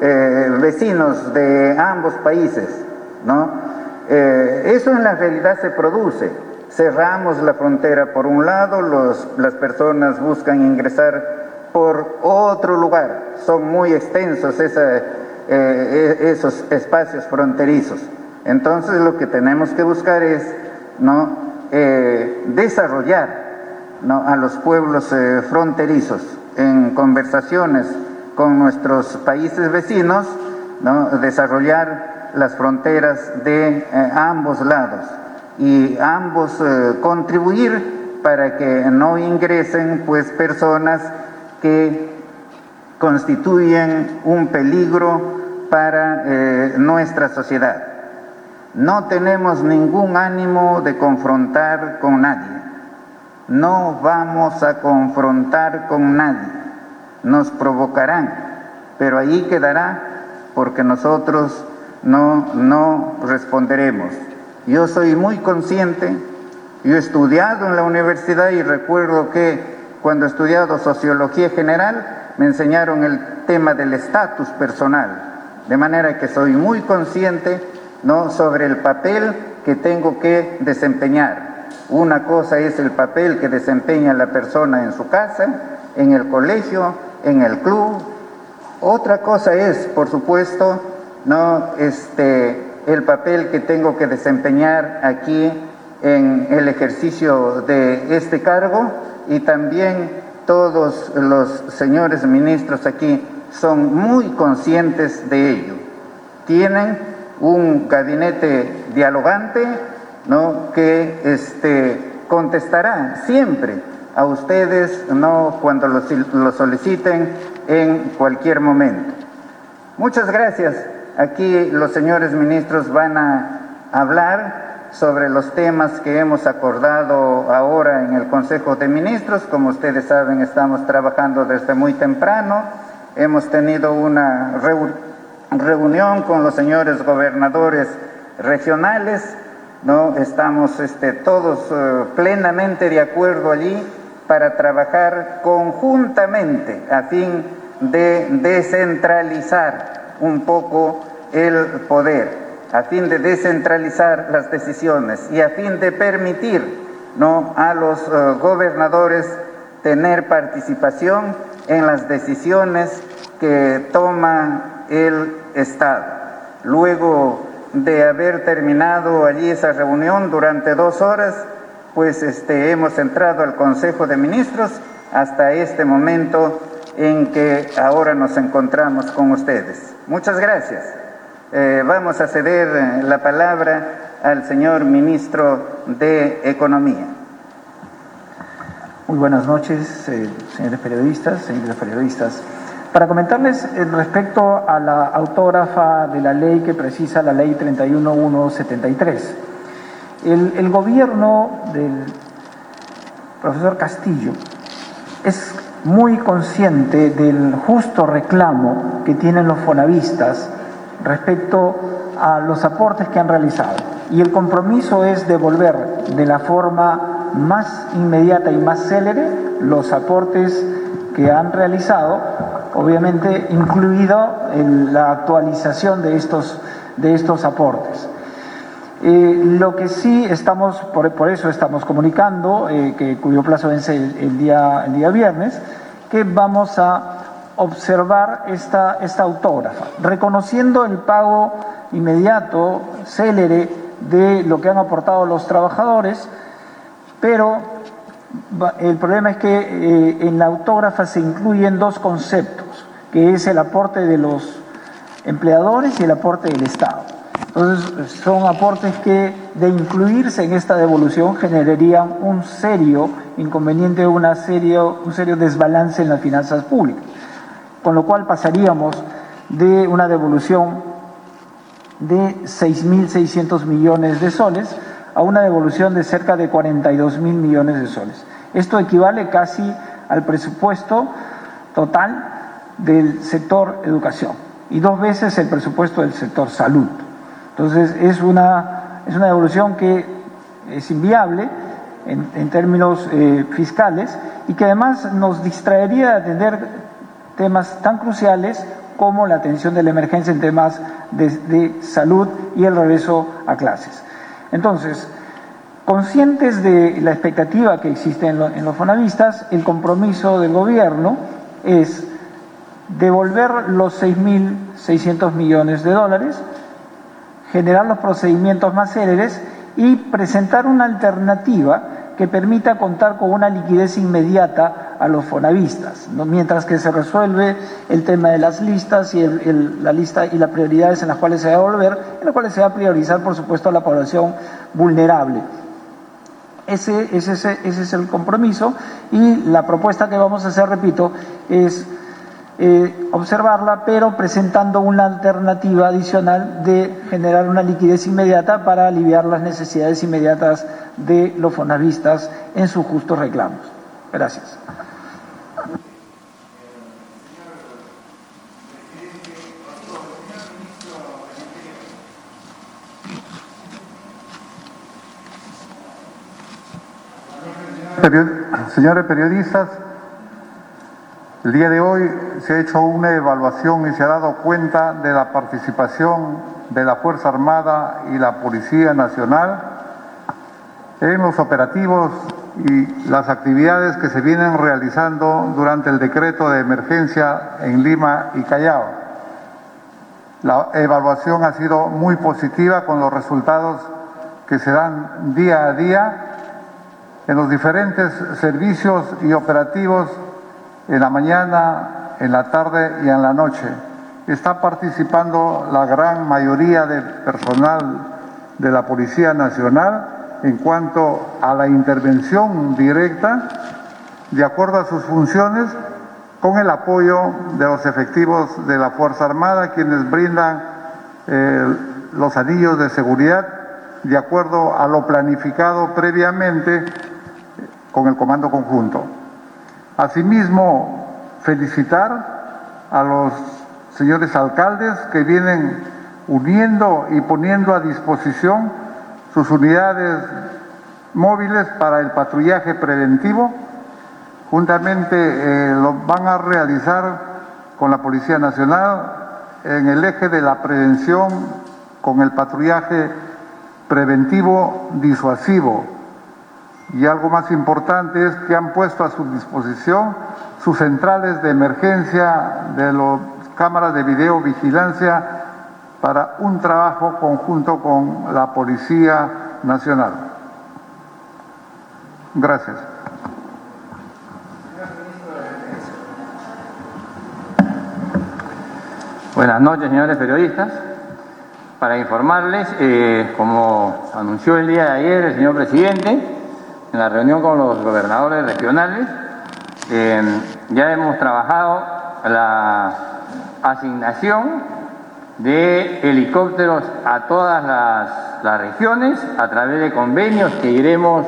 vecinos de ambos países, ¿no? Eso en la realidad se produce. Cerramos la frontera por un lado, las personas buscan ingresar por otro lugar. Son muy extensos esos espacios fronterizos. Entonces lo que tenemos que buscar es, ¿no?, desarrollar, ¿no?, a los pueblos fronterizos en conversaciones con nuestros países vecinos, ¿no?, desarrollar las fronteras de ambos lados y ambos contribuir para que no ingresen pues personas que constituyen un peligro para nuestra sociedad. No tenemos ningún ánimo de confrontar con nadie. No vamos a confrontar con nadie. Nos provocarán, pero ahí quedará porque nosotros no responderemos. Yo soy muy consciente, yo he estudiado en la universidad y recuerdo que cuando he estudiado Sociología General me enseñaron el tema del estatus personal, de manera que soy muy consciente, ¿no?, sobre el papel que tengo que desempeñar. Una cosa es el papel que desempeña la persona en su casa, en el colegio, en el club. Otra cosa es, por supuesto, ¿no?, el papel que tengo que desempeñar aquí en el ejercicio de este cargo, y también todos los señores ministros aquí son muy conscientes de ello. Tienen un gabinete dialogante, ¿no?, que contestará siempre a ustedes, ¿no?, cuando lo soliciten en cualquier momento. Muchas gracias. Aquí los señores ministros van a hablar sobre los temas que hemos acordado ahora en el Consejo de Ministros. Como ustedes saben, estamos trabajando desde muy temprano. Hemos tenido una reunión con los señores gobernadores regionales, ¿no? Estamos todos plenamente de acuerdo allí para trabajar conjuntamente a fin de descentralizar un poco el poder, a fin de descentralizar las decisiones y a fin de permitir, ¿no?, a los gobernadores tener participación en las decisiones que toma el Estado. Luego de haber terminado allí esa reunión durante 2 horas, pues hemos entrado al Consejo de Ministros hasta este momento en que ahora nos encontramos con ustedes. Muchas gracias. Vamos a ceder la palabra al señor ministro de Economía. Muy buenas noches, señores periodistas. Para comentarles respecto a la autógrafa de la ley que precisa la ley 31173. El gobierno del profesor Castillo es muy consciente del justo reclamo que tienen los fonavistas respecto a los aportes que han realizado, y el compromiso es devolver de la forma más inmediata y más célere los aportes que han realizado, obviamente incluido en la actualización de estos aportes. Lo que sí estamos, por eso estamos comunicando, cuyo plazo vence el día viernes, que vamos a observar esta autógrafa, reconociendo el pago inmediato, célere, de lo que han aportado los trabajadores, pero el problema es que en la autógrafa se incluyen 2 conceptos, que es el aporte de los empleadores y el aporte del Estado. Entonces, son aportes que, de incluirse en esta devolución, generarían un serio inconveniente, un serio desbalance en las finanzas públicas, con lo cual pasaríamos de una devolución de 6.600 millones de soles a una devolución de cerca de 42.000 millones de soles. Esto equivale casi al presupuesto total del sector educación y 2 veces el presupuesto del sector salud. Entonces es una devolución que es inviable en términos fiscales, y que además nos distraería de atender temas tan cruciales como la atención de la emergencia en temas de salud y el regreso a clases. Entonces, conscientes de la expectativa que existe en los fonavistas, el compromiso del gobierno es devolver los 6.600 millones de dólares, generar los procedimientos más céleres y presentar una alternativa que permita contar con una liquidez inmediata a los fonavistas, ¿no? Mientras que se resuelve el tema de las listas y la lista y las prioridades en las cuales se va a devolver, en las cuales se va a priorizar, por supuesto, a la población vulnerable. Ese es el compromiso, y la propuesta que vamos a hacer, repito, es observarla, pero presentando una alternativa adicional de generar una liquidez inmediata para aliviar las necesidades inmediatas de los fonavistas en sus justos reclamos. Gracias. Señores periodistas, el día de hoy se ha hecho una evaluación y se ha dado cuenta de la participación de la Fuerza Armada y la Policía Nacional en los operativos y las actividades que se vienen realizando durante el decreto de emergencia en Lima y Callao. La evaluación ha sido muy positiva con los resultados que se dan día a día en los diferentes servicios y operativos, en la mañana, en la tarde y en la noche. Está participando la gran mayoría del personal de la Policía Nacional en cuanto a la intervención directa, de acuerdo a sus funciones, con el apoyo de los efectivos de la Fuerza Armada, quienes brindan los anillos de seguridad de acuerdo a lo planificado previamente con el Comando Conjunto. Asimismo, felicitar a los señores alcaldes que vienen uniendo y poniendo a disposición sus unidades móviles para el patrullaje preventivo. Juntamente lo van a realizar con la Policía Nacional en el eje de la prevención con el patrullaje preventivo disuasivo. Y algo más importante es que han puesto a su disposición sus centrales de emergencia de las cámaras de videovigilancia para un trabajo conjunto con la Policía Nacional. Gracias. Buenas noches, señores periodistas. Para informarles, como anunció el día de ayer el señor presidente, en la reunión con los gobernadores regionales, ya hemos trabajado la asignación de helicópteros a todas las regiones a través de convenios que iremos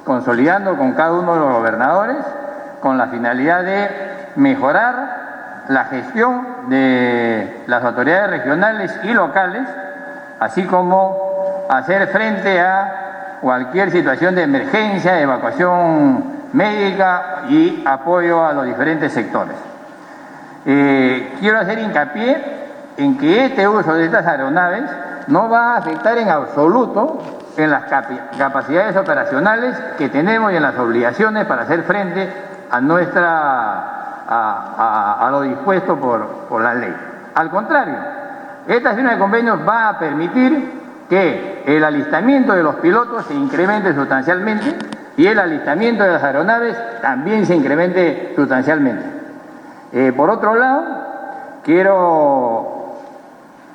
consolidando con cada uno de los gobernadores, con la finalidad de mejorar la gestión de las autoridades regionales y locales, así como hacer frente a cualquier situación de emergencia, de evacuación médica y apoyo a los diferentes sectores. Quiero hacer hincapié en que este uso de estas aeronaves no va a afectar en absoluto en las capacidades operacionales que tenemos y en las obligaciones para hacer frente a lo dispuesto por la ley. Al contrario, esta firma de convenios va a permitir que el alistamiento de los pilotos se incremente sustancialmente y el alistamiento de las aeronaves también se incremente sustancialmente. Por otro lado, quiero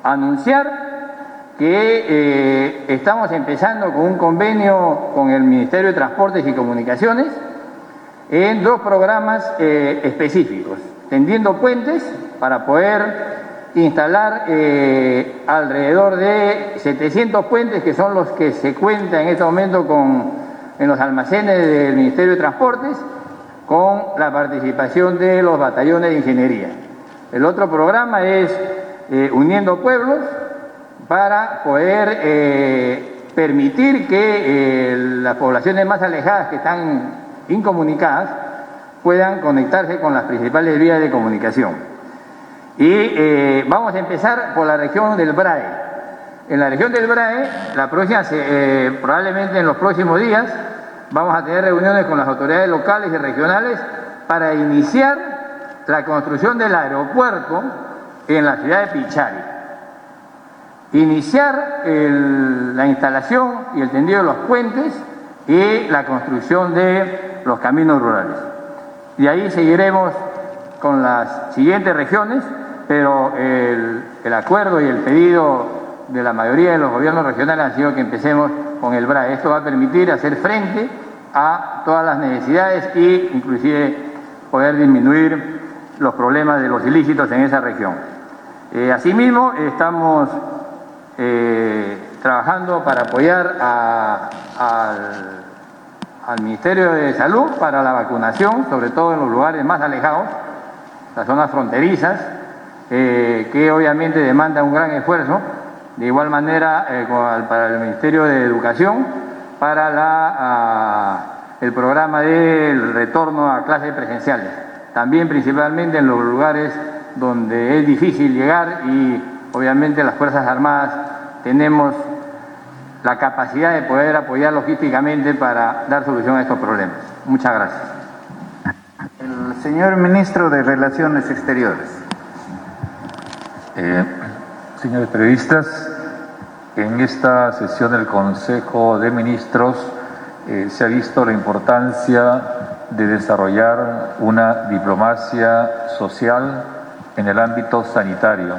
anunciar que estamos empezando con un convenio con el Ministerio de Transportes y Comunicaciones en dos programas específicos, tendiendo puentes para poder instalar alrededor de 700 puentes, que son los que se cuentan en este momento en los almacenes del Ministerio de Transportes, con la participación de los batallones de ingeniería. El otro programa es Uniendo Pueblos, para poder permitir que las poblaciones más alejadas que están incomunicadas puedan conectarse con las principales vías de comunicación. Y vamos a empezar por la región del BRAE. En la región del BRAE, probablemente en los próximos días, vamos a tener reuniones con las autoridades locales y regionales para iniciar la construcción del aeropuerto en la ciudad de Pichari. Iniciar la instalación y el tendido de los puentes y la construcción de los caminos rurales. Y ahí seguiremos con las siguientes regiones, pero el acuerdo y el pedido de la mayoría de los gobiernos regionales ha sido que empecemos con el BRAE. Esto va a permitir hacer frente a todas las necesidades e inclusive poder disminuir los problemas de los ilícitos en esa región. Asimismo, estamos trabajando para apoyar al Ministerio de Salud para la vacunación, sobre todo en los lugares más alejados, las zonas fronterizas, que obviamente demandan un gran esfuerzo. De igual manera, para el Ministerio de Educación, para el programa del retorno a clases presenciales. También principalmente en los lugares donde es difícil llegar y obviamente las Fuerzas Armadas tenemos la capacidad de poder apoyar logísticamente para dar solución a estos problemas. Muchas gracias. El señor Ministro de Relaciones Exteriores. Señores periodistas, en esta sesión del Consejo de Ministros se ha visto la importancia de desarrollar una diplomacia social en el ámbito sanitario.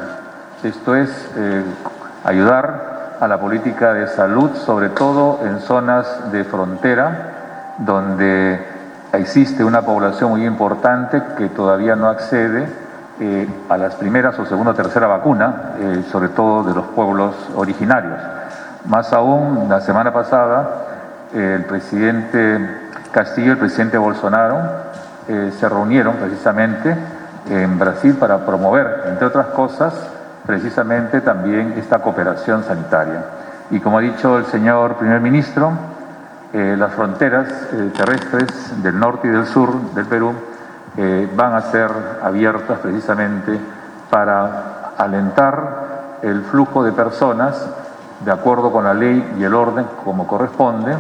Esto es ayudar a la política de salud, sobre todo en zonas de frontera, donde existe una población muy importante que todavía no accede a las primeras o segunda o tercera vacuna, sobre todo de los pueblos originarios. Más aún, la semana pasada, el presidente Castillo y el presidente Bolsonaro se reunieron precisamente en Brasil para promover, entre otras cosas, precisamente también esta cooperación sanitaria. Y como ha dicho el señor primer ministro, las fronteras terrestres del norte y del sur del Perú van a ser abiertas precisamente para alentar el flujo de personas de acuerdo con la ley y el orden como corresponde,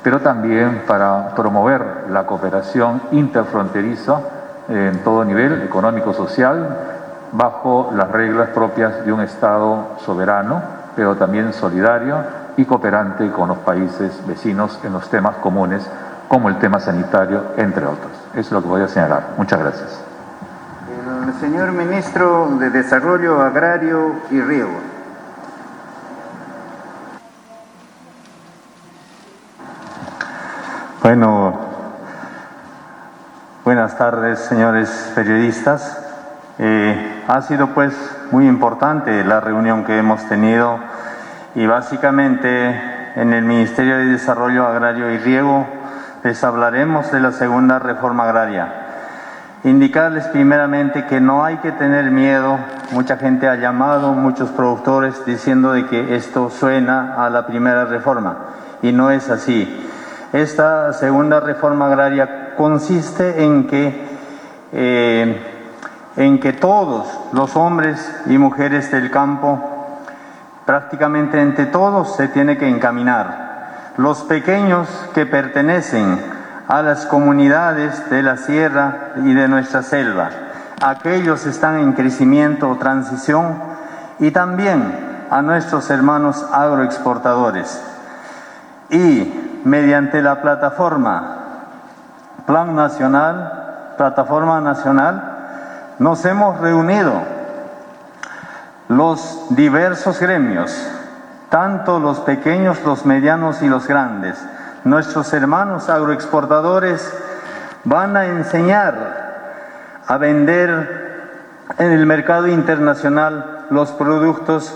pero también para promover la cooperación interfronteriza en todo nivel, económico, social, bajo las reglas propias de un Estado soberano, pero también solidario y cooperante con los países vecinos en los temas comunes, como el tema sanitario, entre otros. Eso es lo que voy a señalar. Muchas gracias. El señor Ministro de Desarrollo Agrario y Riego. Bueno, buenas tardes, señores periodistas. Ha sido pues muy importante la reunión que hemos tenido y básicamente en el Ministerio de Desarrollo Agrario y Riego les hablaremos de la segunda reforma agraria. Indicarles primeramente que no hay que tener miedo. Mucha gente ha llamado, muchos productores, diciendo de que esto suena a la primera reforma y no es así. Esta segunda reforma agraria consiste en que todos los hombres y mujeres del campo, prácticamente entre todos, se tiene que encaminar. Los pequeños que pertenecen a las comunidades de la sierra y de nuestra selva, aquellos están en crecimiento o transición, y también a nuestros hermanos agroexportadores. Y mediante la plataforma nacional, nos hemos reunido los diversos gremios, tanto los pequeños, los medianos y los grandes. Nuestros hermanos agroexportadores van a enseñar a vender en el mercado internacional los productos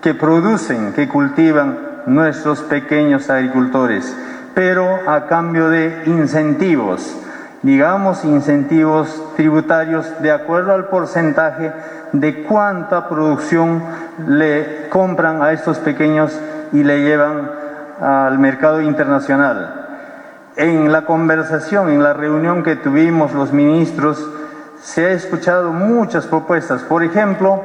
que producen, que cultivan nuestros pequeños agricultores, pero a cambio de incentivos, digamos incentivos tributarios de acuerdo al porcentaje de cuánta producción le compran a estos pequeños y le llevan al mercado internacional. En la conversación, en la reunión que tuvimos los ministros, se ha escuchado muchas propuestas. Por ejemplo,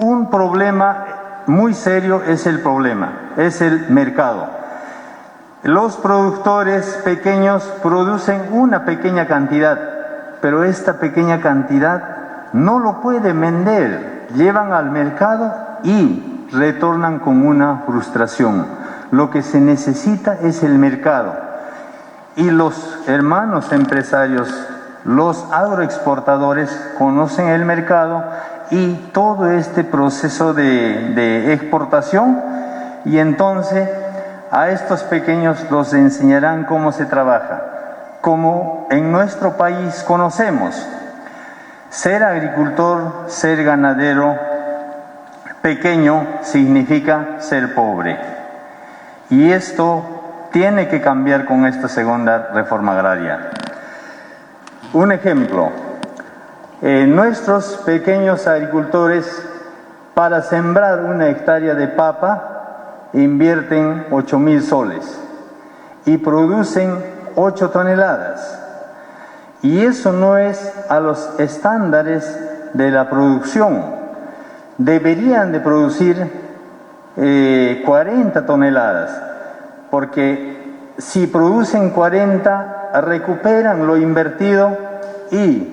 un problema muy serio es el mercado. Los productores pequeños producen una pequeña cantidad, pero esta pequeña cantidad no lo pueden vender. Llevan al mercado y retornan con una frustración. Lo que se necesita es el mercado. Y los hermanos empresarios, los agroexportadores, conocen el mercado y todo este proceso de exportación, y entonces a estos pequeños los enseñarán cómo se trabaja. Como en nuestro país conocemos, ser agricultor, ser ganadero pequeño significa ser pobre. Y esto tiene que cambiar con esta segunda reforma agraria. Un ejemplo, nuestros pequeños agricultores, para sembrar una hectárea de papa, invierten 8.000 soles y producen 8 toneladas. Y eso no es a los estándares de la producción. Deberían de producir 40 toneladas, porque si producen 40, recuperan lo invertido y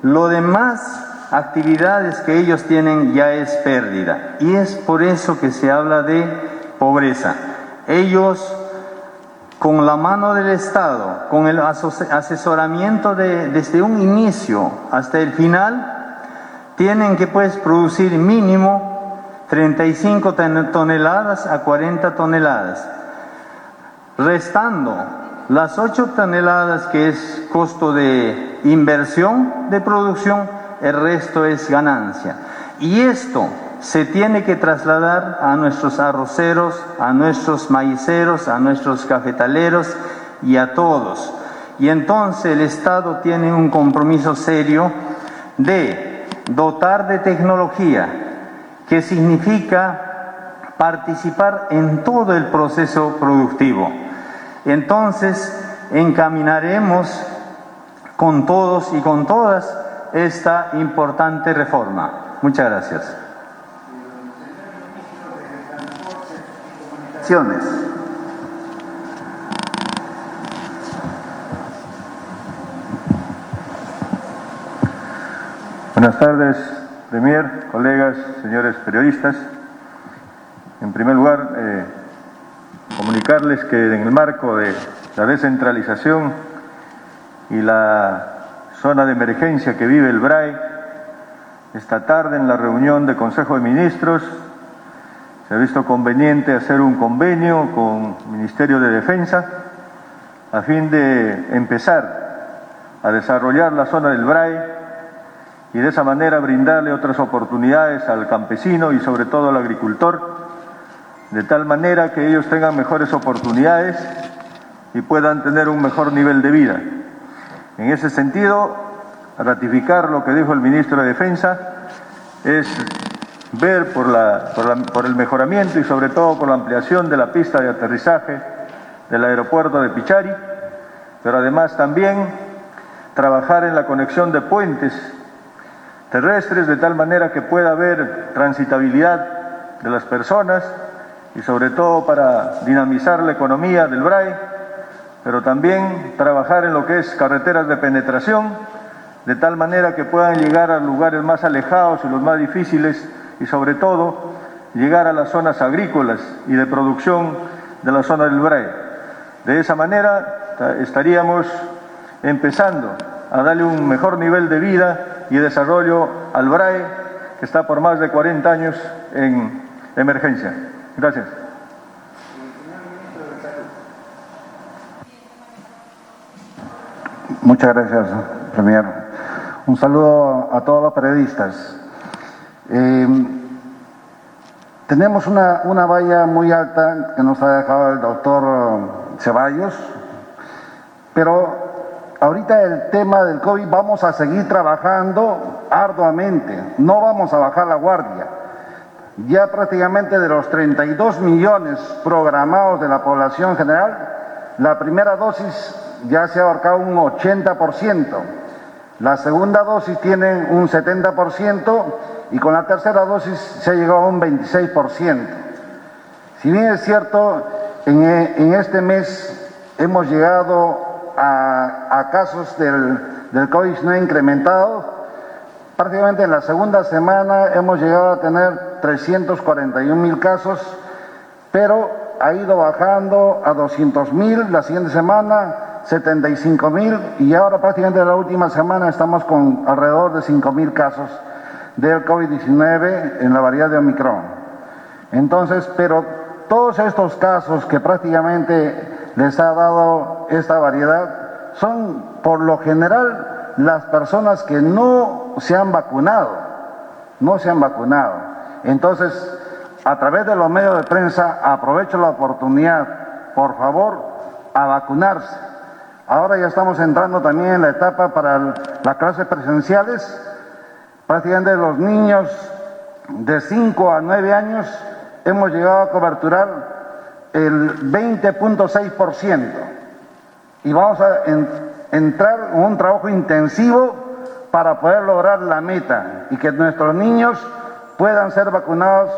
lo demás actividades que ellos tienen ya es pérdida. Y es por eso que se habla de pobreza. Ellos, con la mano del Estado, con el asesoramiento desde un inicio hasta el final, tienen que producir mínimo 35 toneladas a 40 toneladas, restando las 8 toneladas que es costo de inversión de producción, el resto es ganancia. Y esto se tiene que trasladar a nuestros arroceros, a nuestros maiceros, a nuestros cafetaleros y a todos. Y entonces el Estado tiene un compromiso serio de dotar de tecnología, que significa participar en todo el proceso productivo. Entonces encaminaremos con todos y con todas esta importante reforma. Muchas gracias. Buenas tardes, Premier, colegas, señores periodistas. En primer lugar, comunicarles que en el marco de la descentralización y la zona de emergencia que vive el BRAE, esta tarde en la reunión del Consejo de Ministros se ha visto conveniente hacer un convenio con el Ministerio de Defensa a fin de empezar a desarrollar la zona del BRAE y de esa manera brindarle otras oportunidades al campesino y sobre todo al agricultor, de tal manera que ellos tengan mejores oportunidades y puedan tener un mejor nivel de vida. En ese sentido, ratificar lo que dijo el ministro de Defensa es ver por el mejoramiento y sobre todo por la ampliación de la pista de aterrizaje del aeropuerto de Pichari, pero además también trabajar en la conexión de puentes terrestres de tal manera que pueda haber transitabilidad de las personas y sobre todo para dinamizar la economía del BRAE, pero también trabajar en lo que es carreteras de penetración de tal manera que puedan llegar a lugares más alejados y los más difíciles y sobre todo llegar a las zonas agrícolas y de producción de la zona del BRAE. De esa manera estaríamos empezando a darle un mejor nivel de vida y desarrollo al BRAE, que está por más de 40 años en emergencia. Gracias. Muchas gracias, Premier. Un saludo a todos los periodistas. Tenemos una valla muy alta que nos ha dejado el doctor Ceballos, pero ahorita el tema del COVID vamos a seguir trabajando arduamente, no vamos a bajar la guardia. Ya prácticamente de los 32 millones programados de la población general, la primera dosis ya se ha abarcado un 80%. La segunda dosis tienen un 70% y con la tercera dosis se ha llegado a un 26%. Si bien es cierto, en este mes hemos llegado a casos del COVID-19 incrementado. Prácticamente en la segunda semana hemos llegado a tener 341.000 casos, pero ha ido bajando a 200.000, la siguiente semana 75.000 y ahora prácticamente en la última semana estamos con alrededor de 5.000 casos del COVID-19 en la variedad de Omicron. Entonces, pero todos estos casos que prácticamente les ha dado esta variedad son por lo general las personas que no se han vacunado. Entonces, a través de los medios de prensa, aprovecho la oportunidad, por favor, a vacunarse. Ahora ya estamos entrando también en la etapa para las clases presenciales. Prácticamente los niños de 5 a 9 años hemos llegado a coberturar el 20.6% y vamos a entrar en un trabajo intensivo para poder lograr la meta y que nuestros niños puedan ser vacunados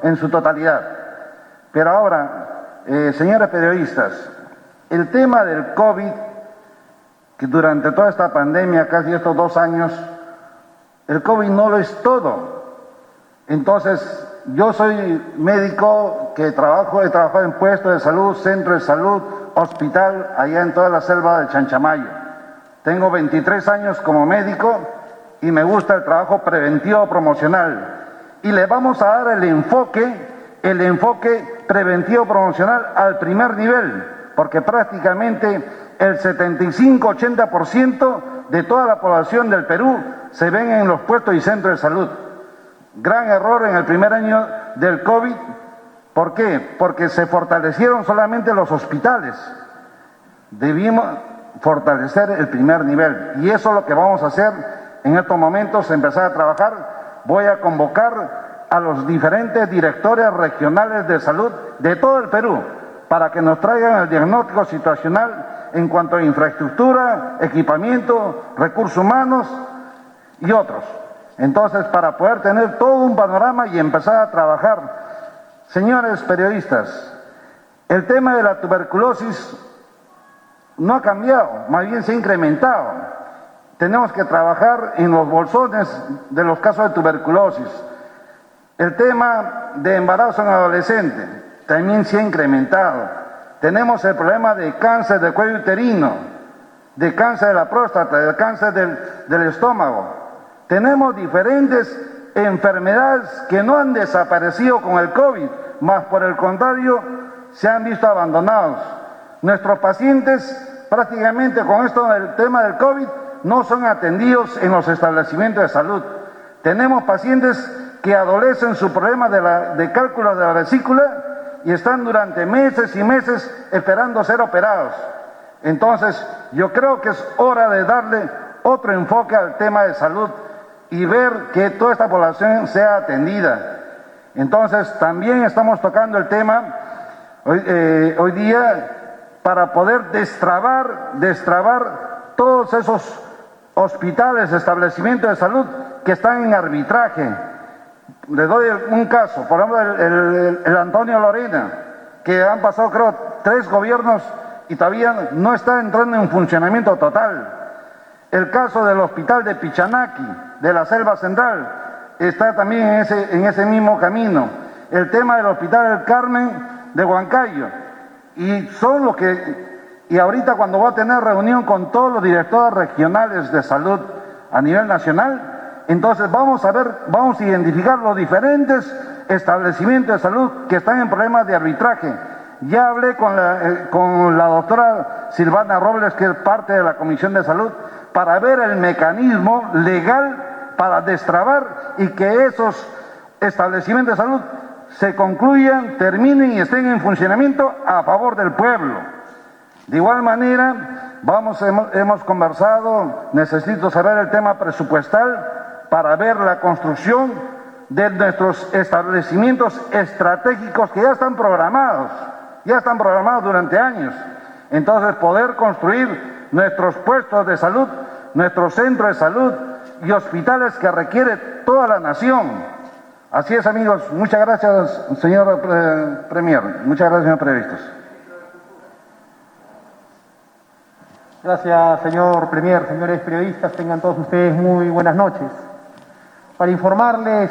en su totalidad. Pero ahora, señores periodistas, el tema del COVID, que durante toda esta pandemia, casi estos 2 años, el COVID no lo es todo. Entonces, yo soy médico que he trabajado en puestos de salud, centro de salud, hospital, allá en toda la selva de Chanchamayo. Tengo 23 años como médico y me gusta el trabajo preventivo promocional. Y le vamos a dar el enfoque preventivo promocional al primer nivel, porque prácticamente el 75-80% de toda la población del Perú se ven en los puestos y centros de salud. Gran error en el primer año del COVID. ¿Por qué? Porque se fortalecieron solamente los hospitales. Debimos fortalecer el primer nivel y eso es lo que vamos a hacer en estos momentos, empezar a trabajar. Voy a convocar a los diferentes directores regionales de salud de todo el Perú para que nos traigan el diagnóstico situacional en cuanto a infraestructura, equipamiento, recursos humanos y otros. Entonces, para poder tener todo un panorama y empezar a trabajar. Señores periodistas, el tema de la tuberculosis no ha cambiado, más bien se ha incrementado. Tenemos que trabajar en los bolsones de los casos de tuberculosis. El tema de embarazo en adolescentes también se ha incrementado. Tenemos el problema de cáncer del cuello uterino, de cáncer de la próstata, de cáncer del estómago. Tenemos diferentes enfermedades que no han desaparecido con el COVID, más por el contrario se han visto abandonados. Nuestros pacientes prácticamente con esto del tema del COVID no son atendidos en los establecimientos de salud. Tenemos pacientes que adolecen su problema de cálculo de la vesícula y están durante meses y meses esperando ser operados. Entonces, yo creo que es hora de darle otro enfoque al tema de salud y ver que toda esta población sea atendida. Entonces, también estamos tocando el tema hoy día para poder destrabar todos esos hospitales, establecimientos de salud que están en arbitraje. Le doy un caso, por ejemplo, el Antonio Lorena, que han pasado creo 3 gobiernos y todavía no está entrando en funcionamiento total. El caso del hospital de Pichanaki, de la Selva Central, está también en ese mismo camino. El tema del hospital del Carmen de Huancayo. Y ahorita cuando voy a tener reunión con todos los directores regionales de salud a nivel nacional, entonces vamos a identificar los diferentes establecimientos de salud que están en problemas de arbitraje. Ya hablé con la doctora Silvana Robles, que es parte de la Comisión de Salud, para ver el mecanismo legal para destrabar y que esos establecimientos de salud se concluyan, terminen y estén en funcionamiento a favor del pueblo. De igual manera, hemos conversado, necesito saber el tema presupuestal para ver la construcción de nuestros establecimientos estratégicos que ya están programados durante años. Entonces, poder construir nuestros puestos de salud, nuestro centro de salud y hospitales que requiere toda la nación. Así es, amigos. Muchas gracias, señor Premier. Muchas gracias, señor periodistas. Gracias, señor Premier. Señores periodistas, tengan todos ustedes muy buenas noches. Para informarles,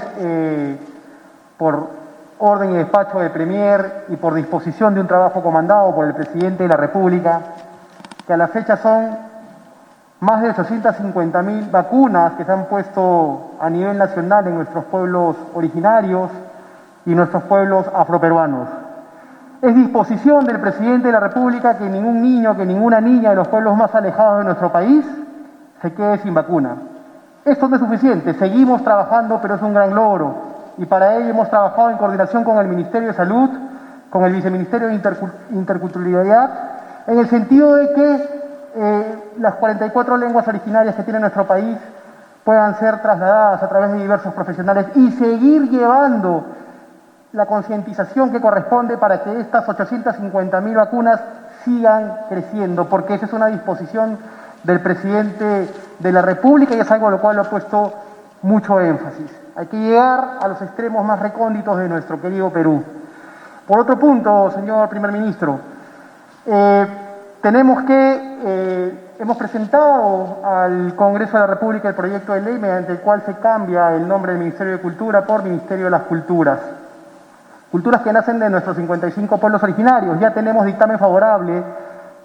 por orden y despacho del Premier y por disposición de un trabajo comandado por el Presidente de la República, que a la fecha son más de 850.000 vacunas que se han puesto a nivel nacional en nuestros pueblos originarios y nuestros pueblos afroperuanos. Es disposición del Presidente de la República que ningún niño, que ninguna niña de los pueblos más alejados de nuestro país se quede sin vacuna. Esto no es suficiente, seguimos trabajando, pero es un gran logro. Y para ello hemos trabajado en coordinación con el Ministerio de Salud, con el Viceministerio de Interculturalidad, en el sentido de que las 44 lenguas originarias que tiene nuestro país puedan ser trasladadas a través de diversos profesionales y seguir llevando la concientización que corresponde para que estas 850.000 vacunas sigan creciendo, porque esa es una disposición del Presidente de la República y es algo a lo cual he puesto mucho énfasis. Hay que llegar a los extremos más recónditos de nuestro querido Perú. Por otro punto, señor Primer Ministro, hemos presentado al Congreso de la República el proyecto de ley mediante el cual se cambia el nombre del Ministerio de Cultura por Ministerio de las Culturas. Culturas que nacen de nuestros 55 pueblos originarios. Ya tenemos dictamen favorable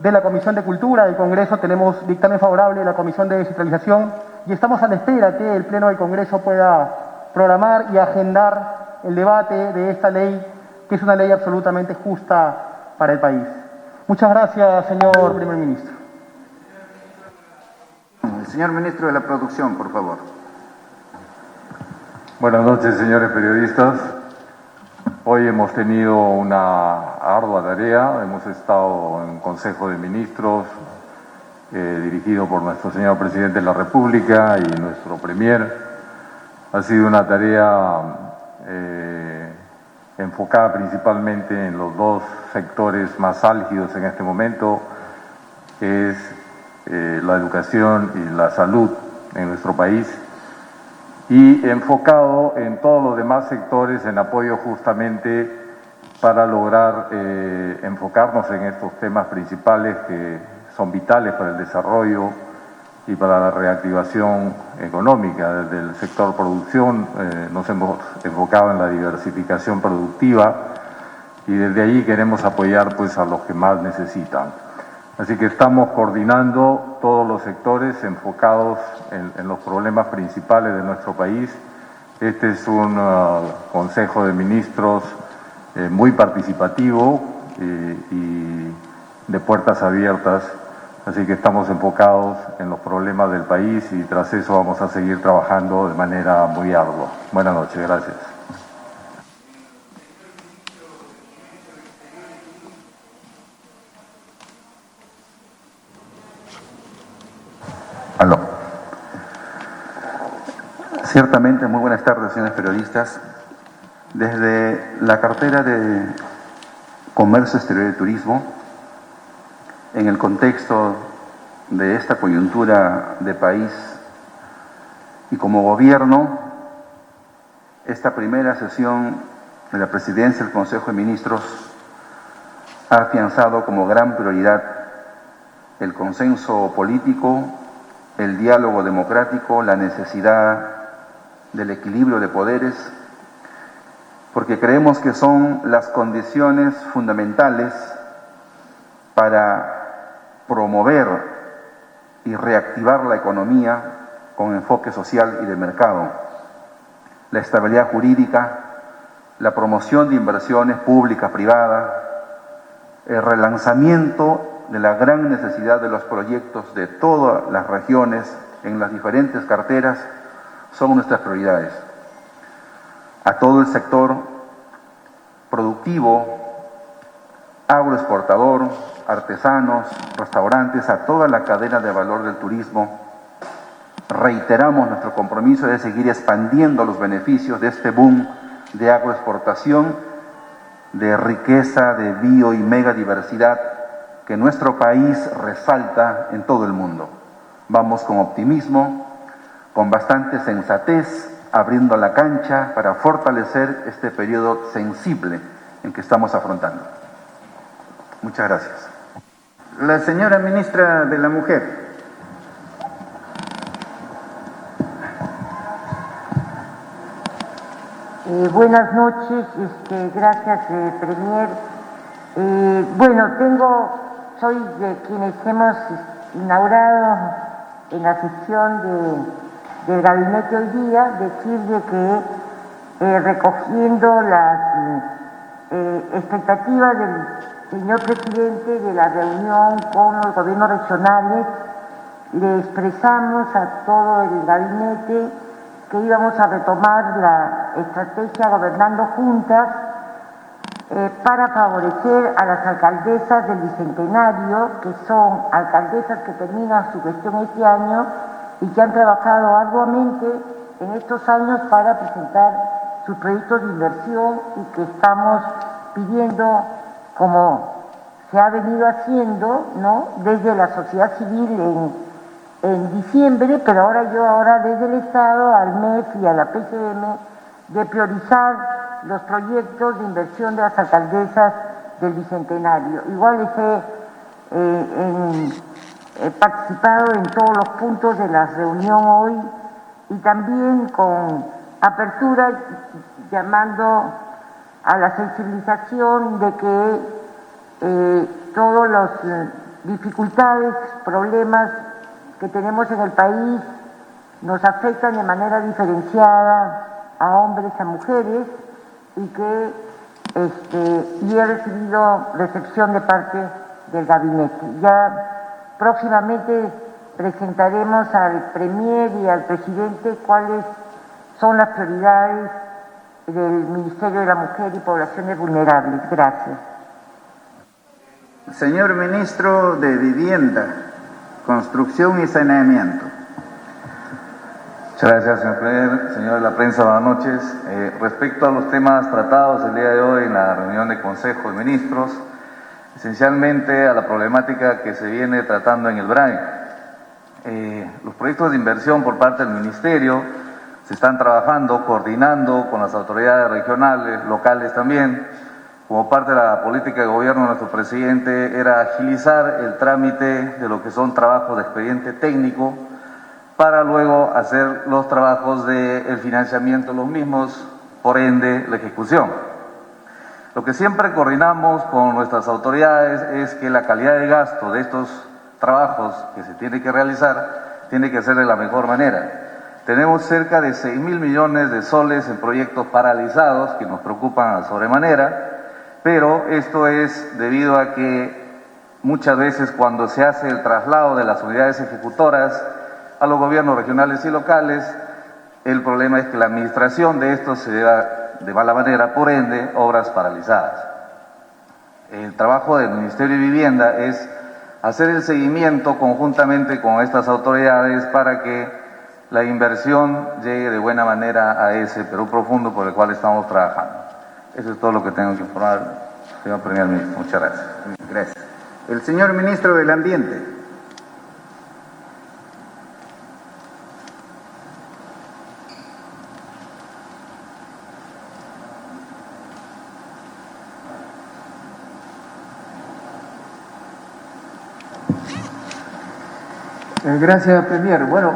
de la Comisión de Cultura del Congreso, tenemos dictamen favorable de la Comisión de Descentralización y estamos a la espera que el Pleno del Congreso pueda programar y agendar el debate de esta ley, que es una ley absolutamente justa para el país. Muchas gracias, señor Primer Ministro. El señor Ministro de la Producción, por favor. Buenas noches, señores periodistas. Hoy hemos tenido una ardua tarea, hemos estado en Consejo de Ministros, dirigido por nuestro señor Presidente de la República y nuestro Premier. Ha sido una tarea enfocada principalmente en los dos sectores más álgidos en este momento, que es la educación y la salud en nuestro país, y enfocado en todos los demás sectores en apoyo justamente para lograr enfocarnos en estos temas principales que son vitales para el desarrollo y para la reactivación económica. Desde el sector producción nos hemos enfocado en la diversificación productiva y desde allí queremos apoyar pues a los que más necesitan. Así que estamos coordinando todos los sectores enfocados en los problemas principales de nuestro país. Este es un Consejo de Ministros muy participativo y de puertas abiertas. Así que estamos enfocados en los problemas del país y tras eso vamos a seguir trabajando de manera muy ardua. Buenas noches, gracias. Aló. Ciertamente, muy buenas tardes, señores periodistas. Desde la cartera de Comercio Exterior y Turismo, en el contexto de esta coyuntura de país y como gobierno, esta primera sesión de la Presidencia del Consejo de Ministros ha afianzado como gran prioridad el consenso político, el diálogo democrático, la necesidad del equilibrio de poderes, porque creemos que son las condiciones fundamentales para promover y reactivar la economía con enfoque social y de mercado, la estabilidad jurídica, la promoción de inversiones públicas, privadas, el relanzamiento de la gran necesidad de los proyectos de todas las regiones en las diferentes carteras son nuestras prioridades. A todo el sector productivo, agroexportador, artesanos, restaurantes, a toda la cadena de valor del turismo, reiteramos nuestro compromiso de seguir expandiendo los beneficios de este boom de agroexportación, de riqueza, de bio y megadiversidad que nuestro país resalta en todo el mundo. Vamos con optimismo, con bastante sensatez, abriendo la cancha para fortalecer este periodo sensible en que estamos afrontando. Muchas gracias. La señora ministra de la Mujer. Buenas noches, gracias, Premier. Soy de quienes hemos inaugurado en la sesión del gabinete hoy día, decirle que recogiendo las expectativas del señor presidente de la reunión con los gobiernos regionales, le expresamos a todo el gabinete que íbamos a retomar la estrategia Gobernando Juntas para favorecer a las alcaldesas del Bicentenario, que son alcaldesas que terminan su gestión este año y que han trabajado arduamente en estos años para presentar sus proyectos de inversión y que estamos pidiendo, como se ha venido haciendo, ¿no?, desde la sociedad civil en diciembre, pero ahora desde el Estado, al MEF y a la PCM, de priorizar los proyectos de inversión de las alcaldesas del Bicentenario. Igual he participado en todos los puntos de la reunión hoy y también con apertura llamando a la sensibilización de que todas las dificultades, problemas que tenemos en el país nos afectan de manera diferenciada a hombres y a mujeres y que he recibido recepción de parte del gabinete. Ya próximamente presentaremos al Premier y al Presidente cuáles son las prioridades del Ministerio de la Mujer y Poblaciones Vulnerables. Gracias. Señor Ministro de Vivienda, Construcción y Saneamiento. Muchas gracias, señor Premier. Señor de la prensa, buenas noches. Respecto a los temas tratados el día de hoy en la reunión de Consejo de Ministros, esencialmente a la problemática que se viene tratando en el BRAE. Los proyectos de inversión por parte del Ministerio se están trabajando, coordinando con las autoridades regionales, locales también. Como parte de la política de gobierno de nuestro presidente era agilizar el trámite de lo que son trabajos de expediente técnico para luego hacer los trabajos del financiamiento, los mismos, por ende, la ejecución. Lo que siempre coordinamos con nuestras autoridades es que la calidad de gasto de estos trabajos que se tiene que realizar tiene que ser de la mejor manera. Tenemos cerca de 6.000 millones de soles en proyectos paralizados que nos preocupan a sobremanera, pero esto es debido a que muchas veces cuando se hace el traslado de las unidades ejecutoras a los gobiernos regionales y locales, el problema es que la administración de estos se lleva de mala manera, por ende, obras paralizadas. El trabajo del Ministerio de Vivienda es hacer el seguimiento conjuntamente con estas autoridades para que la inversión llegue de buena manera a ese Perú profundo por el cual estamos trabajando. Eso es todo lo que tengo que informar, señor Primer Ministro. Muchas gracias. Gracias. El señor Ministro del Ambiente. Gracias, Premier. Bueno,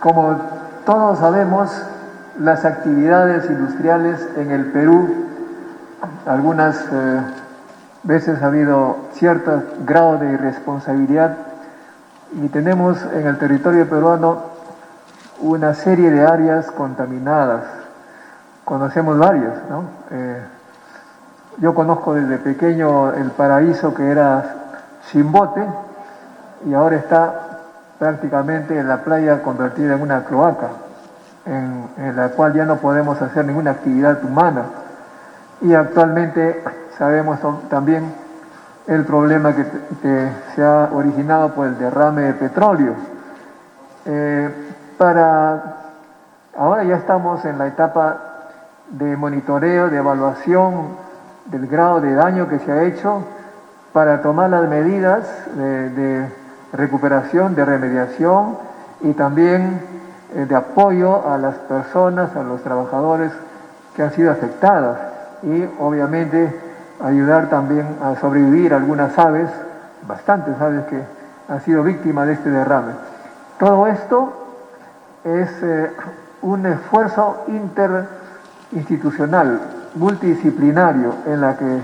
como todos sabemos, las actividades industriales en el Perú, algunas veces ha habido cierto grado de irresponsabilidad y tenemos en el territorio peruano una serie de áreas contaminadas. Conocemos varias, ¿no? Yo conozco desde pequeño el paraíso que era Chimbote y ahora está prácticamente en la playa convertida en una cloaca, en la cual ya no podemos hacer ninguna actividad humana. Y actualmente sabemos también el problema que se ha originado por el derrame de petróleo. Ahora ya estamos en la etapa de monitoreo, de evaluación del grado de daño que se ha hecho para tomar las medidas de recuperación, de remediación y también de apoyo a las personas, a los trabajadores que han sido afectadas y obviamente ayudar también a sobrevivir algunas aves, bastantes aves que han sido víctimas de este derrame. Todo esto es un esfuerzo interinstitucional, multidisciplinario, en la que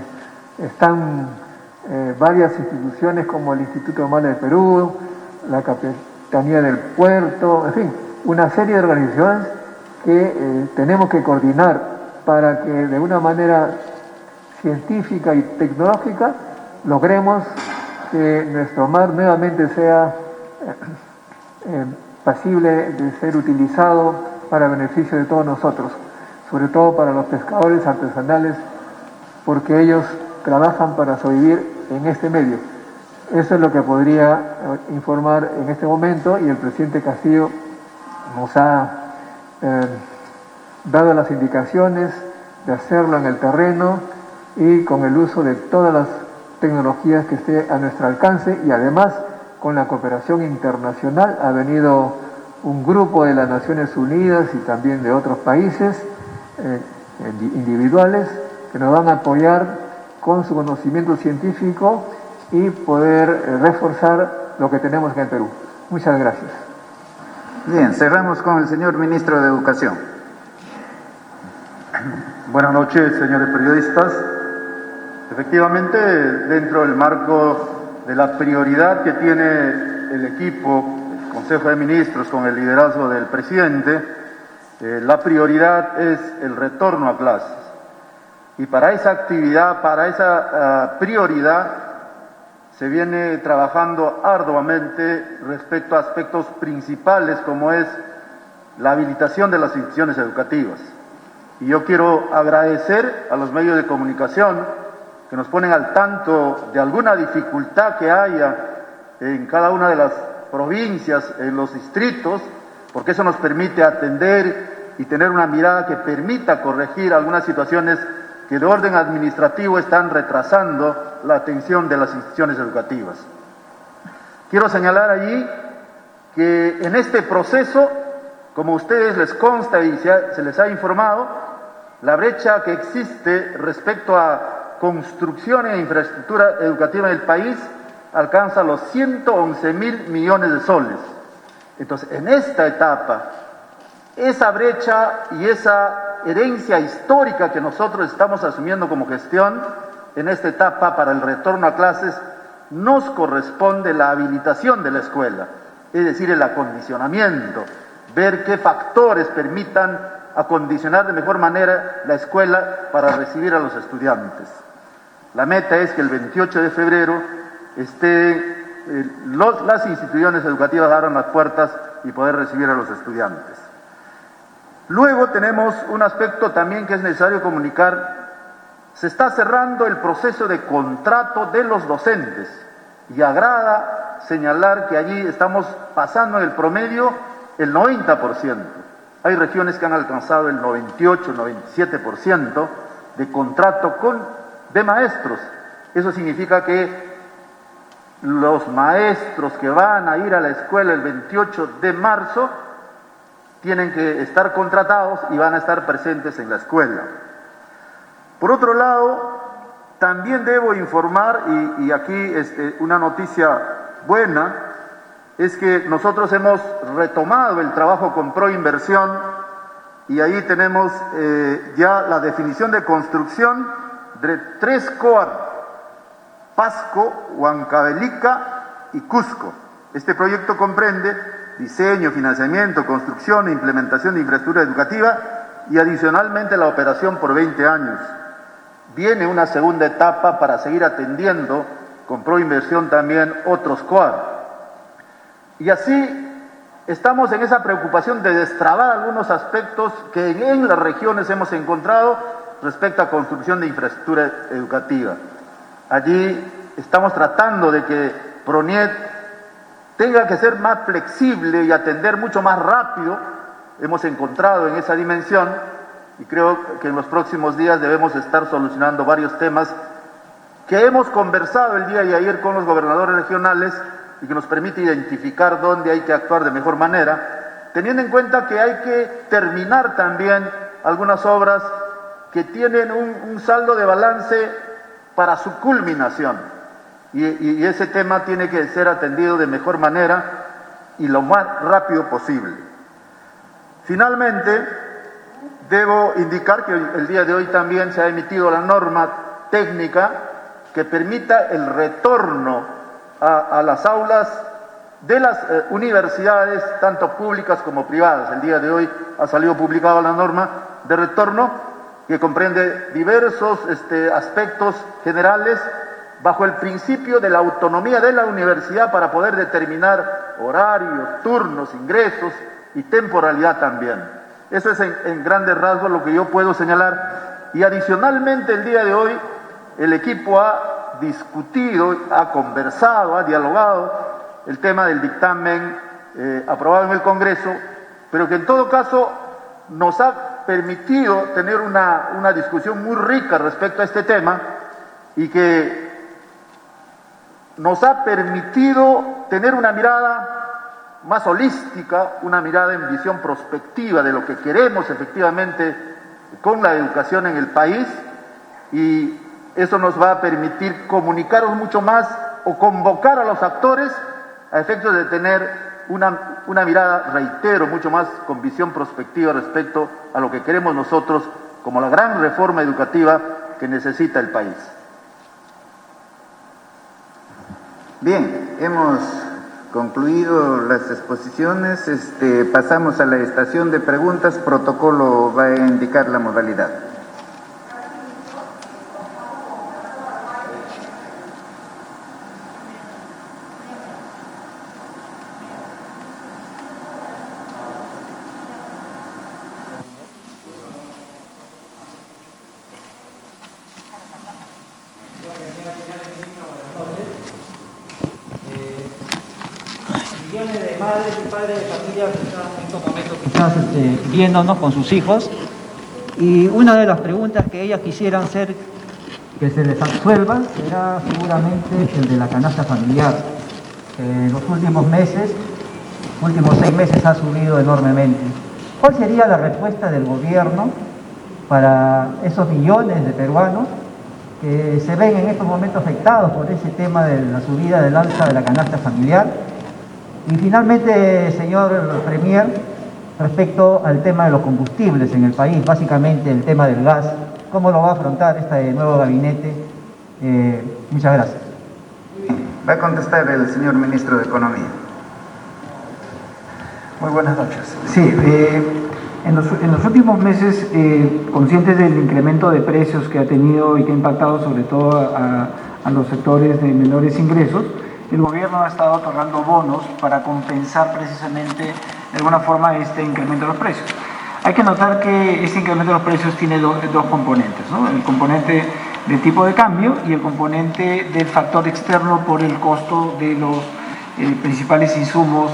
están varias instituciones como el Instituto de Mar del Perú, la Capitanía del Puerto, en fin, una serie de organizaciones que tenemos que coordinar para que de una manera científica y tecnológica logremos que nuestro mar nuevamente sea pasible de ser utilizado para beneficio de todos nosotros, sobre todo para los pescadores artesanales, porque ellos trabajan para sobrevivir en este medio. Eso es lo que podría informar en este momento y el presidente Castillo nos ha dado las indicaciones de hacerlo en el terreno y con el uso de todas las tecnologías que esté a nuestro alcance y además con la cooperación internacional. Ha venido un grupo de las Naciones Unidas y también de otros países individuales que nos van a apoyar con su conocimiento científico y poder reforzar lo que tenemos en el Perú. Muchas gracias. Bien, cerramos con el señor Ministro de Educación. Buenas noches, señores periodistas. Efectivamente, dentro del marco de la prioridad que tiene el equipo, el Consejo de Ministros, con el liderazgo del presidente, la prioridad es el retorno a clases. Y para esa actividad, para esa prioridad, se viene trabajando arduamente respecto a aspectos principales como es la habilitación de las instituciones educativas. Y yo quiero agradecer a los medios de comunicación que nos ponen al tanto de alguna dificultad que haya en cada una de las provincias, en los distritos, porque eso nos permite atender y tener una mirada que permita corregir algunas situaciones que de orden administrativo están retrasando la atención de las instituciones educativas. Quiero señalar allí que en este proceso, como a ustedes les consta y se les ha informado, la brecha que existe respecto a construcción e infraestructura educativa en el país alcanza los 111.000 millones de soles. Entonces, en esta etapa, esa brecha y esa herencia histórica que nosotros estamos asumiendo como gestión, en esta etapa para el retorno a clases, nos corresponde la habilitación de la escuela, es decir, el acondicionamiento, ver qué factores permitan acondicionar de mejor manera la escuela para recibir a los estudiantes. La meta es que el 28 de febrero las instituciones educativas abran las puertas y poder recibir a los estudiantes. Luego tenemos un aspecto también que es necesario comunicar. Se está cerrando el proceso de contrato de los docentes y agrada señalar que allí estamos pasando en el promedio el 90%. Hay regiones que han alcanzado el 98, 97% de contrato de maestros. Eso significa que los maestros que van a ir a la escuela el 28 de marzo tienen que estar contratados y van a estar presentes en la escuela. Por otro lado, también debo informar, y aquí una noticia buena, es que nosotros hemos retomado el trabajo con Proinversión y ahí tenemos ya la definición de construcción de 3 COAR, Pasco, Huancavelica y Cusco. Este proyecto comprende diseño, financiamiento, construcción e implementación de infraestructura educativa y adicionalmente la operación por 20 años. Viene una segunda etapa para seguir atendiendo con Proinversión también otros COAR. Y así estamos en esa preocupación de destrabar algunos aspectos que en las regiones hemos encontrado respecto a construcción de infraestructura educativa. Allí estamos tratando de que PRONIET tenga que ser más flexible y atender mucho más rápido. Hemos encontrado en esa dimensión y creo que en los próximos días debemos estar solucionando varios temas que hemos conversado el día de ayer con los gobernadores regionales y que nos permite identificar dónde hay que actuar de mejor manera, teniendo en cuenta que hay que terminar también algunas obras que tienen un saldo de balance para su culminación. Y ese tema tiene que ser atendido de mejor manera y lo más rápido posible. Finalmente, debo indicar que el día de hoy también se ha emitido la norma técnica que permita el retorno a las aulas de las universidades, tanto públicas como privadas. El día de hoy ha salido publicada la norma de retorno que comprende diversos aspectos generales bajo el principio de la autonomía de la universidad para poder determinar horarios, turnos, ingresos y temporalidad también. Eso es en grandes rasgos lo que yo puedo señalar. Y adicionalmente el día de hoy el equipo ha discutido, ha conversado, ha dialogado el tema del dictamen aprobado en el Congreso, pero que en todo caso nos ha permitido tener una discusión muy rica respecto a este tema y que nos ha permitido tener una mirada más holística, una mirada en visión prospectiva de lo que queremos efectivamente con la educación en el país, y eso nos va a permitir comunicarnos mucho más o convocar a los actores a efectos de tener una mirada, reitero, mucho más con visión prospectiva respecto a lo que queremos nosotros como la gran reforma educativa que necesita el país. Bien, hemos concluido las exposiciones, pasamos a la estación de preguntas. Protocolo va a indicar la modalidad. Millones de madres y padres de familia que están en estos momentos quizás viéndonos con sus hijos, y una de las preguntas que ellas quisieran hacer que se les absuelva será seguramente el de la canasta familiar. En los últimos 6 meses ha subido enormemente. ¿Cuál sería la respuesta del gobierno para esos millones de peruanos que se ven en estos momentos afectados por ese tema de la subida del alza de la canasta familiar? Y finalmente, señor Premier, respecto al tema de los combustibles en el país, básicamente el tema del gas, ¿cómo lo va a afrontar este nuevo gabinete? Muchas gracias. Va a contestar el señor Ministro de Economía. Muy buenas noches. Sí, en los últimos meses, conscientes del incremento de precios que ha tenido y que ha impactado sobre todo a los sectores de menores ingresos, el gobierno ha estado otorgando bonos para compensar precisamente de alguna forma este incremento de los precios. Hay que notar que este incremento de los precios tiene dos componentes, ¿no? El componente del tipo de cambio y el componente del factor externo por el costo de los principales insumos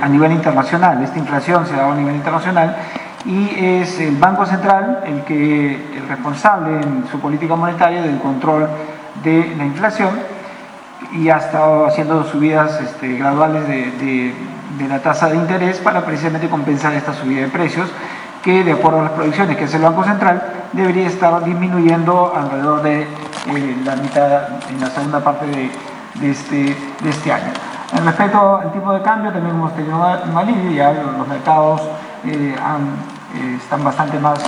a nivel internacional. Esta inflación se da a nivel internacional y es el Banco Central el responsable en su política monetaria del control de la inflación, y ha estado haciendo subidas graduales de la tasa de interés para precisamente compensar esta subida de precios, que de acuerdo a las proyecciones que hace el Banco Central debería estar disminuyendo alrededor de la mitad en la segunda parte de este año. En respecto al tipo de cambio, también hemos tenido un alivio, ya los mercados están bastante más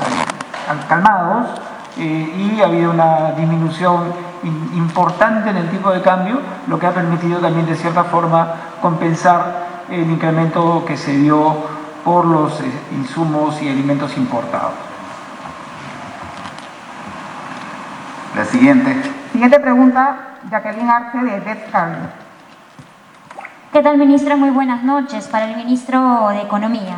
calmados, y ha habido una disminución importante en el tipo de cambio, lo que ha permitido también de cierta forma compensar el incremento que se dio por los insumos y alimentos importados. La siguiente. Siguiente pregunta, Jacqueline Arce de Descarga. ¿Qué tal, ministra? Muy buenas noches. Para el ministro de Economía.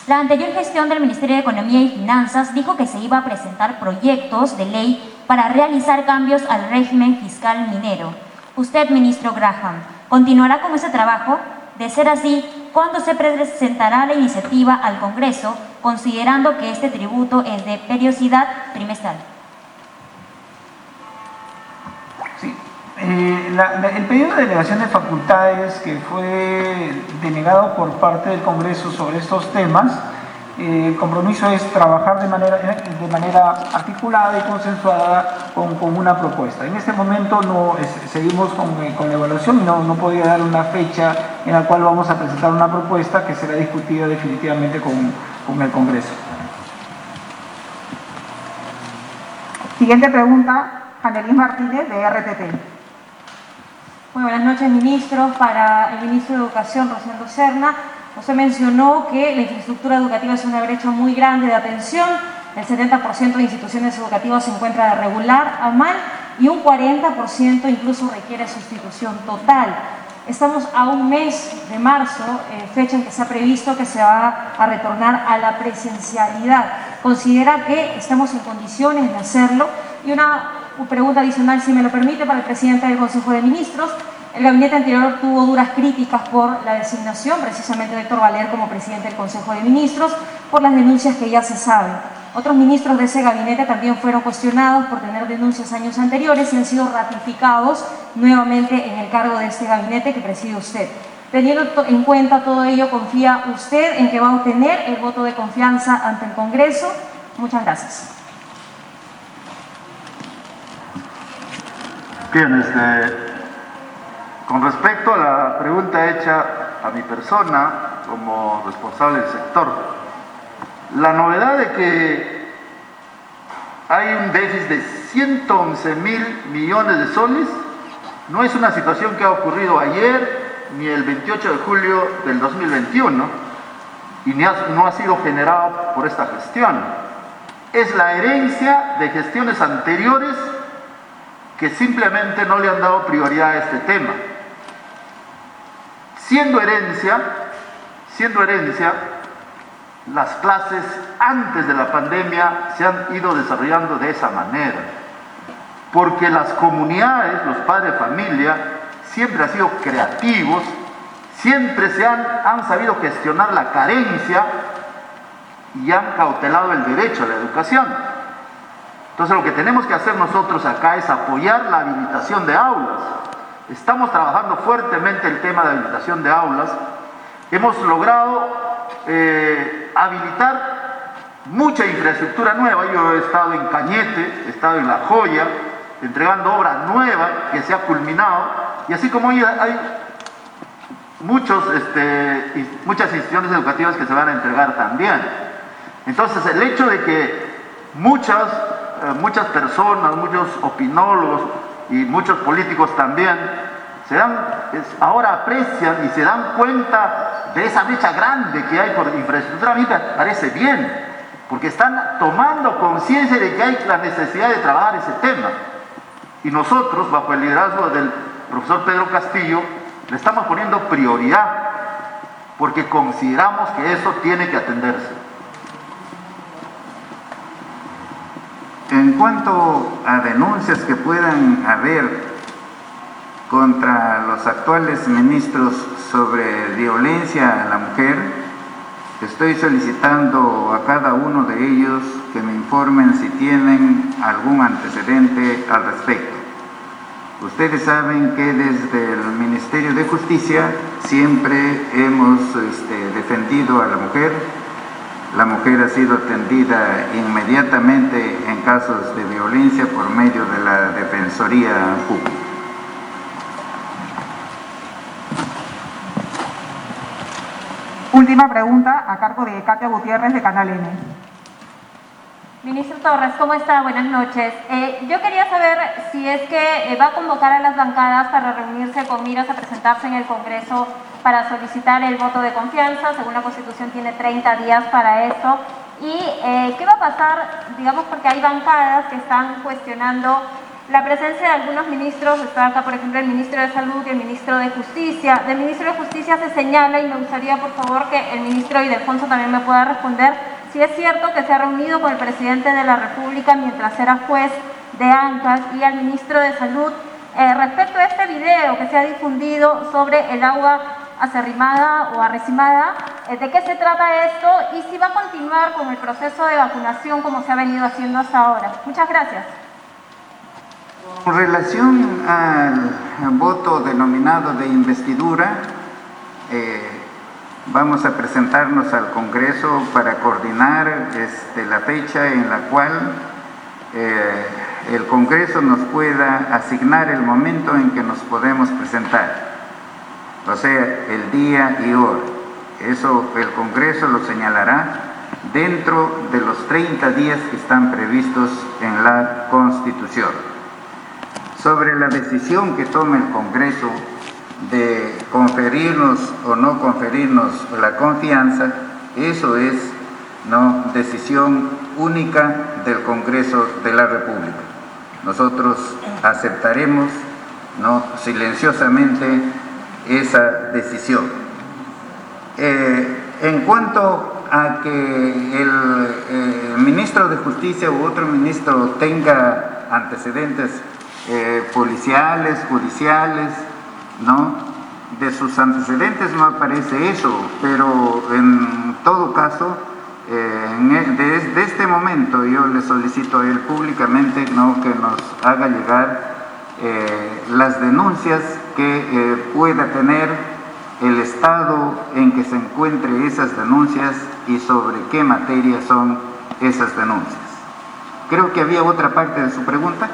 La anterior gestión del Ministerio de Economía y Finanzas dijo que se iba a presentar proyectos de ley para realizar cambios al régimen fiscal minero. Usted, ministro Graham, ¿continuará con ese trabajo? De ser así, ¿cuándo se presentará la iniciativa al Congreso, considerando que este tributo es de periodicidad trimestral? Sí, El pedido de delegación de facultades que fue denegado por parte del Congreso sobre estos temas, el compromiso es trabajar de manera articulada y consensuada con una propuesta. En este momento seguimos con la evaluación y no podría dar una fecha en la cual vamos a presentar una propuesta que será discutida definitivamente con el Congreso. Siguiente pregunta, Annelise Martínez, de RTT. Muy buenas noches, ministros. Para el ministro de Educación, Rosendo Serna, usted mencionó que la infraestructura educativa es una brecha muy grande de atención. El 70% de instituciones educativas se encuentra de regular a mal y un 40% incluso requiere sustitución total. Estamos a un mes de marzo, fecha en que se ha previsto que se va a retornar a la presencialidad. ¿Considera que estamos en condiciones de hacerlo? Y una pregunta adicional, si me lo permite, para el presidente del Consejo de Ministros. El gabinete anterior tuvo duras críticas por la designación, precisamente de Héctor Valer como presidente del Consejo de Ministros, por las denuncias que ya se saben. Otros ministros de ese gabinete también fueron cuestionados por tener denuncias años anteriores y han sido ratificados nuevamente en el cargo de este gabinete que preside usted. Teniendo en cuenta todo ello, ¿confía usted en que va a obtener el voto de confianza ante el Congreso? Muchas gracias. Bien, con respecto a la pregunta hecha a mi persona como responsable del sector, la novedad de que hay un déficit de 111.000 millones de soles no es una situación que ha ocurrido ayer ni el 28 de julio del 2021 y no ha sido generado por esta gestión. Es la herencia de gestiones anteriores que simplemente no le han dado prioridad a este tema. Siendo herencia, las clases antes de la pandemia se han ido desarrollando de esa manera, porque las comunidades, los padres de familia, siempre han sido creativos, siempre han sabido gestionar la carencia y han cautelado el derecho a la educación. Entonces lo que tenemos que hacer nosotros acá es apoyar la habilitación de aulas. Estamos trabajando fuertemente el tema de habilitación de aulas. Hemos logrado habilitar mucha infraestructura nueva. Yo he estado en Cañete, he estado en La Joya, entregando obra nueva que se ha culminado. Y así como hay muchas instituciones educativas que se van a entregar también. Entonces el hecho de que muchas personas, muchos opinólogos y muchos políticos también ahora aprecian y se dan cuenta de esa brecha grande que hay por infraestructura, a mí me parece bien, porque están tomando conciencia de que hay la necesidad de trabajar ese tema. Y nosotros, bajo el liderazgo del profesor Pedro Castillo, le estamos poniendo prioridad, porque consideramos que eso tiene que atenderse. En cuanto a denuncias que puedan haber contra los actuales ministros sobre violencia a la mujer, estoy solicitando a cada uno de ellos que me informen si tienen algún antecedente al respecto. Ustedes saben que desde el Ministerio de Justicia siempre hemos defendido a la mujer. La mujer ha sido atendida inmediatamente en casos de violencia por medio de la Defensoría Pública. Última pregunta a cargo de Katia Gutiérrez de Canal N. Ministro Torres, ¿cómo está? Buenas noches. Yo quería saber si es que va a convocar a las bancadas para reunirse con miras a presentarse en el Congreso para solicitar el voto de confianza. Según la Constitución tiene 30 días para eso. ¿Y qué va a pasar? Digamos, porque hay bancadas que están cuestionando la presencia de algunos ministros. Está acá, por ejemplo, el ministro de Salud y el ministro de Justicia. Del ministro de Justicia se señala, y me gustaría, por favor, que el ministro Ildefonso también me pueda responder, si es cierto que se ha reunido con el presidente de la República mientras era juez de Ancash, y al ministro de Salud respecto a este video que se ha difundido sobre el agua acerrimada o arrecimada, ¿de qué se trata esto? Y si va a continuar con el proceso de vacunación como se ha venido haciendo hasta ahora. Muchas gracias. Con relación al voto denominado de investidura, vamos a presentarnos al Congreso para coordinar la fecha en la cual el Congreso nos pueda asignar el momento en que nos podemos presentar, o sea, el día y hora. Eso el Congreso lo señalará dentro de los 30 días que están previstos en la Constitución. Sobre la decisión que tome el Congreso de conferirnos o no conferirnos la confianza, eso es decisión única del Congreso de la República. Nosotros aceptaremos silenciosamente esa decisión. En cuanto a que el ministro de Justicia u otro ministro tenga antecedentes policiales, judiciales, de sus antecedentes no aparece eso, pero en todo caso, desde este momento yo le solicito a él públicamente que nos haga llegar las denuncias que pueda tener el estado en que se encuentre esas denuncias y sobre qué materia son esas denuncias. Creo que había otra parte de su pregunta.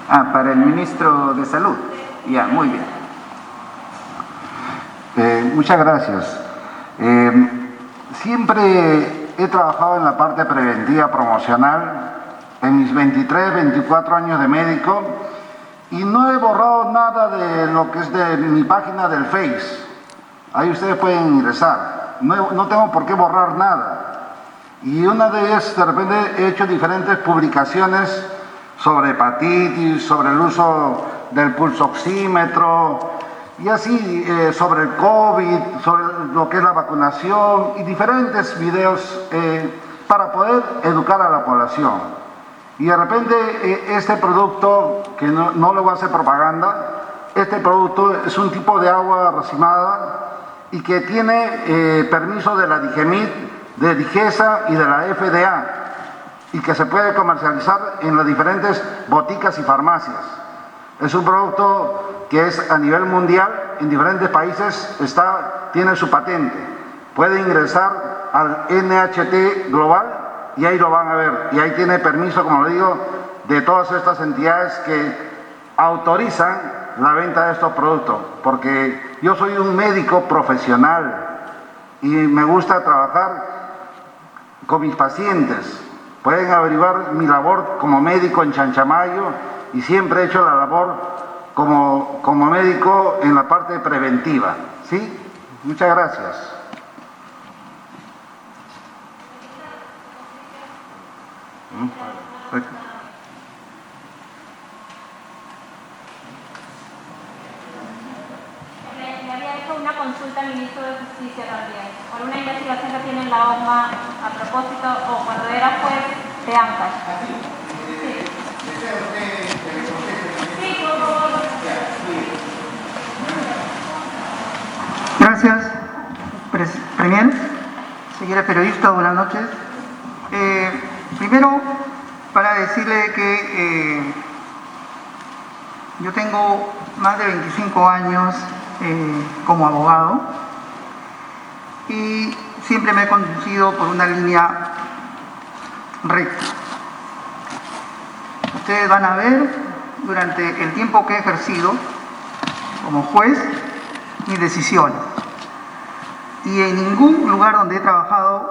Para el ministro de Salud. Ya, muy bien. Muchas gracias. Siempre he trabajado en la parte preventiva promocional en mis 23, 24 años de médico y no he borrado nada de lo que es de mi página del Face. Ahí ustedes pueden ingresar. No tengo por qué borrar nada. Y una de ellas, de repente, he hecho diferentes publicaciones sobre hepatitis, sobre el uso del pulsoxímetro y así sobre el COVID, sobre lo que es la vacunación y diferentes videos para poder educar a la población. Y de repente este producto, que no le voy a hacer propaganda, este producto es un tipo de agua racimada y que tiene permiso de la DIGEMIT, de DIGESA y de la FDA, y que se puede comercializar en las diferentes boticas y farmacias. Es un producto que es a nivel mundial, en diferentes países tiene su patente. Puede ingresar al NHT Global y ahí lo van a ver. Y ahí tiene permiso, como le digo, de todas estas entidades que autorizan la venta de estos productos. Porque yo soy un médico profesional y me gusta trabajar con mis pacientes. Pueden averiguar mi labor como médico en Chanchamayo y siempre he hecho la labor como médico en la parte preventiva. ¿Sí? Muchas gracias. Le había hecho una consulta al ministro de Justicia también, por una investigación que tiene en la OMA a propósito, o cuando era juez de Ancash. Gracias, Premier. Señora periodista, buenas noches. Primero, para decirle que yo tengo más de 25 años como abogado y siempre me he conducido por una línea recta. Ustedes van a ver durante el tiempo que he ejercido como juez mis decisiones. Y en ningún lugar donde he trabajado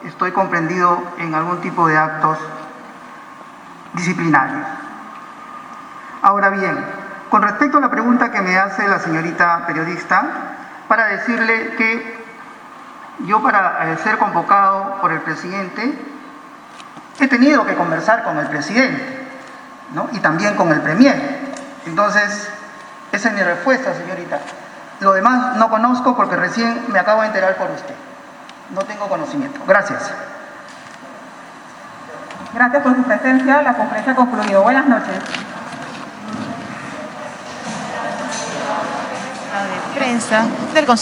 estoy comprendido en algún tipo de actos disciplinarios. Ahora bien, con respecto a la pregunta que me hace la señorita periodista, para decirle que yo para ser convocado por el presidente he tenido que conversar con el presidente, ¿no? Y también con el premier. Entonces, esa es mi respuesta, señorita. Lo demás no conozco porque recién me acabo de enterar por usted. No tengo conocimiento. Gracias. Gracias por su presencia. La conferencia ha concluido. Buenas noches. Prensa del Consejo.